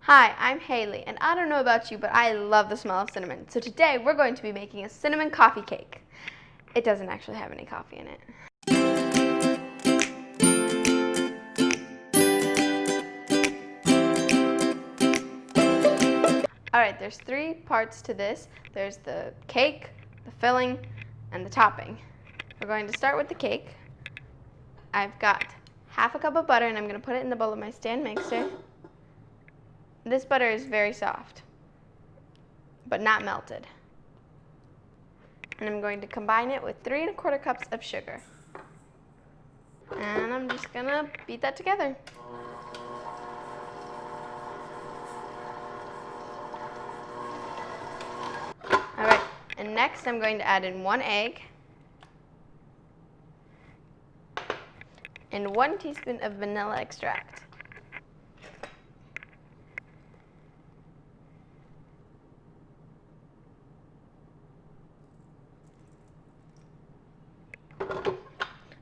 Hi, I'm Haley, and I don't know about you, but I love the smell of cinnamon. So today we're going to be making a cinnamon coffee cake. It doesn't actually have any coffee in it. Alright, there's three parts to this. There's the cake, the filling, and the topping. We're going to start with the cake. I've got half a cup of butter, and I'm going to put it in the bowl of my stand mixer. This butter is very soft, but not melted. And I'm going to combine it with 3 1/4 cups of sugar. And I'm just gonna beat that together. All right, and next I'm going to add in 1 egg and 1 teaspoon of vanilla extract.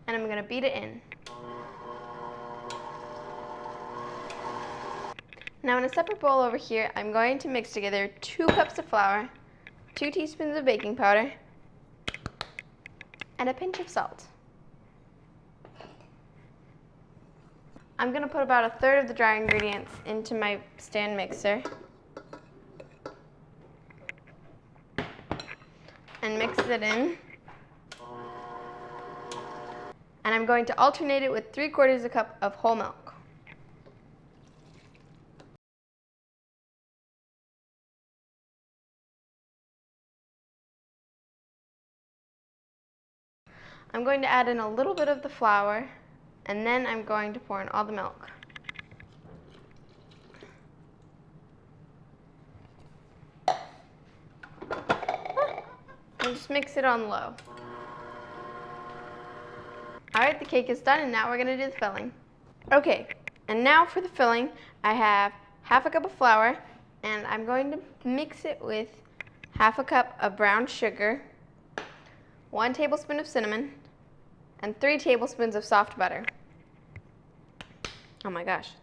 And I'm going to beat it in. Now in a separate bowl over here, I'm going to mix together 2 cups of flour, 2 teaspoons of baking powder, and a pinch of salt. I'm going to put about 1/3 of the dry ingredients into my stand mixer and mix it in. And I'm going to alternate it with 3/4 cup of whole milk. I'm going to add in a little bit of the flour, and then I'm going to pour in all the milk. And just mix it on low. Alright, the cake is done, and now we're going to do the filling. Okay, and now for the filling, I have half a cup of flour, and I'm going to mix it with half a cup of brown sugar, 1 tablespoon of cinnamon, and 3 tablespoons of soft butter. Oh my gosh.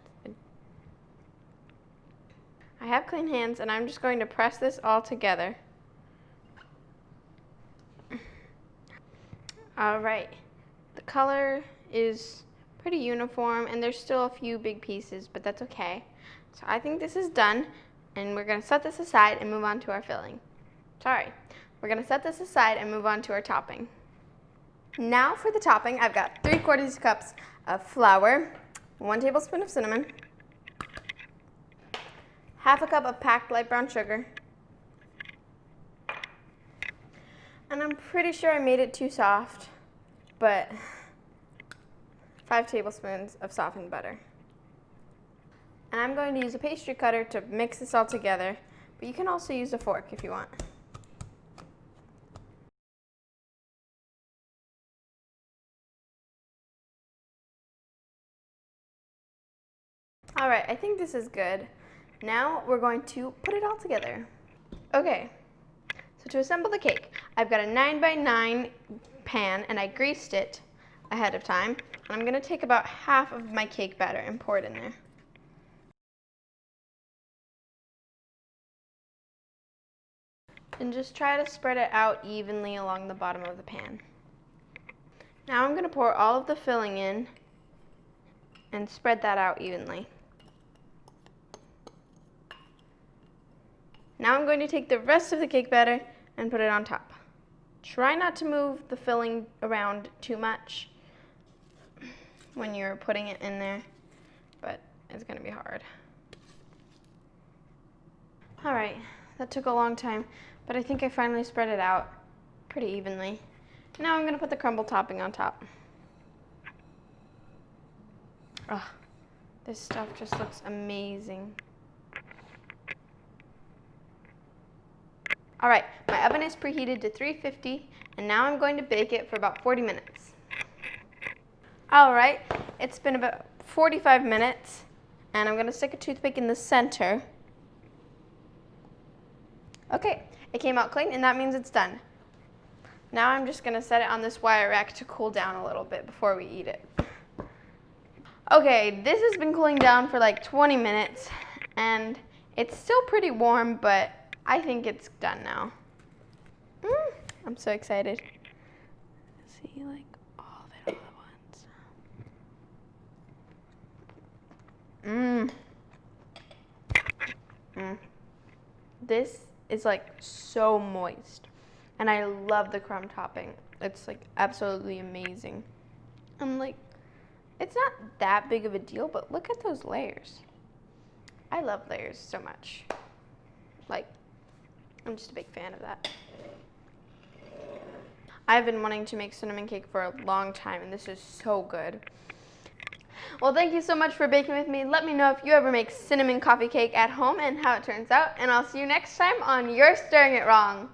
I have clean hands, and I'm just going to press this all together. Alright. The color is pretty uniform, and there's still a few big pieces, but that's okay. So I think this is done, and we're going to set this aside and move on to our filling. We're going to set this aside and move on to our topping. Now for the topping, I've got 3/4 cups of flour, 1 tablespoon of cinnamon, half a cup of packed light brown sugar, and I'm pretty sure I made it too soft, but 5 tablespoons of softened butter. And I'm going to use a pastry cutter to mix this all together, but you can also use a fork if you want. Alright, I think this is good. Now we're going to put it all together. Okay, so to assemble the cake, I've got a 9x9 pan, and I greased it ahead of time. And I'm going to take about half of my cake batter and pour it in there. And just try to spread it out evenly along the bottom of the pan. Now I'm going to pour all of the filling in and spread that out evenly. Now I'm going to take the rest of the cake batter and put it on top. Try not to move the filling around too much when you're putting it in there, but it's going to be hard. Alright, that took a long time, but I think I finally spread it out pretty evenly. Now I'm going to put the crumble topping on top. Ugh, this stuff just looks amazing. Alright, my oven is preheated to 350, and now I'm going to bake it for about 40 minutes. Alright, it's been about 45 minutes, and I'm going to stick a toothpick in the center. Okay, it came out clean, and that means it's done. Now I'm just going to set it on this wire rack to cool down a little bit before we eat it. Okay, this has been cooling down for like 20 minutes, and It's still pretty warm, but I think it's done now. I'm so excited. See, like all the other ones. This is like so moist, and I love the crumb topping. It's like absolutely amazing. I'm like, it's not that big of a deal, but look at those layers. I love layers so much. Like, I'm just a big fan of that. I've been wanting to make cinnamon cake for a long time, and this is so good. Well, thank you so much for baking with me. Let me know if you ever make cinnamon coffee cake at home and how it turns out, and I'll see you next time on You're Stirring It Wrong.